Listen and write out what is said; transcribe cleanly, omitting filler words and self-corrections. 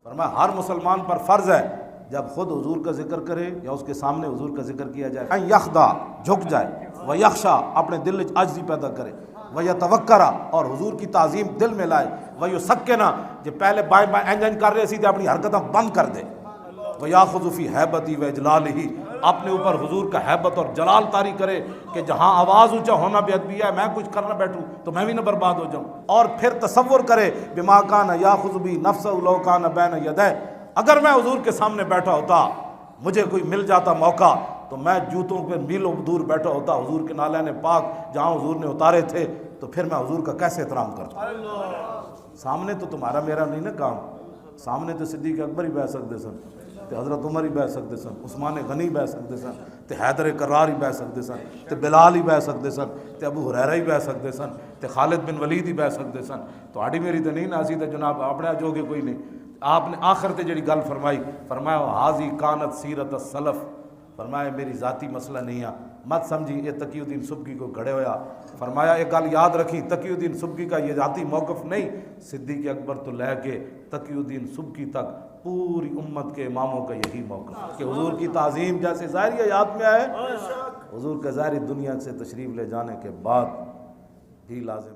فرمایا ہر مسلمان پر فرض ہے جب خود حضور کا ذکر کرے یا اس کے سامنے حضور کا ذکر کیا جائے ان یخدا جھک جائے، ویخشا اپنے دل وچ عجزی پیدا کرے، ویتوکرا اور حضور کی تعظیم دل میں لائے، ویسکنا جو پہلے بائیں بائیں انج کر رہے سی تے اپنی حرکتاں بند کر دے، ویاخذ فی ہیبتی واجلالہ اپنے اوپر حضور کا ہیبت اور جلال طاری کرے کہ جہاں آواز اونچا ہونا بے ادبی ہے، میں کچھ کرنا بیٹھوں تو میں بھی نہ برباد ہو جاؤں، اور پھر تصور کرے بما کان یاخذ بی نفسہ لو کان بین یدہ اگر میں حضور کے سامنے بیٹھا ہوتا مجھے کوئی مل جاتا موقع تو میں جوتوں پہ میلوں دور بیٹھا ہوتا حضور کے نالین پاک جہاں حضور نے اتارے تھے، تو پھر میں حضور کا کیسے احترام کرتا۔ سامنے تو تمہارا میرا نہیں نا کام، سامنے تو صدیق اکبر ہی بیٹھ سکتے سن، تے حضرت عمر ہی بیٹھ سکتے سن، عثمان غنی بیٹھ سکتے سن، تے حیدر کرار ہی بیٹھ سکتے سن، تے بلال ہی بیٹھ سکتے سن، تے ابو ہریرہ ہی بیٹھ سکتے سن، تے خالد بن ولید ہی بیٹھ سکتے سن، تو آڑی میری تو نہیں ناسی تے جناب اپنے جوگے کوئی نہیں۔ آپ نے آخر تے جڑی گل فرمائی، فرمایا حاضی کانت سیرت السلف، فرمایا میری ذاتی مسئلہ نہیں ہے، مت سمجھی یہ تقی الدین سبکی کو گھڑے ہویا، فرمایا ایک گل یاد رکھی تقی الدین سبکی کا یہ ذاتی موقف نہیں، صدیق اکبر تو لے کے تقی الدین سبکی تک پوری امت کے اماموں کا یہی موقف کہ حضور کی تعظیم جیسے ظاہری حیات میں آئے، حضور کا ظاہری دنیا سے تشریف لے جانے کے بعد بھی لازم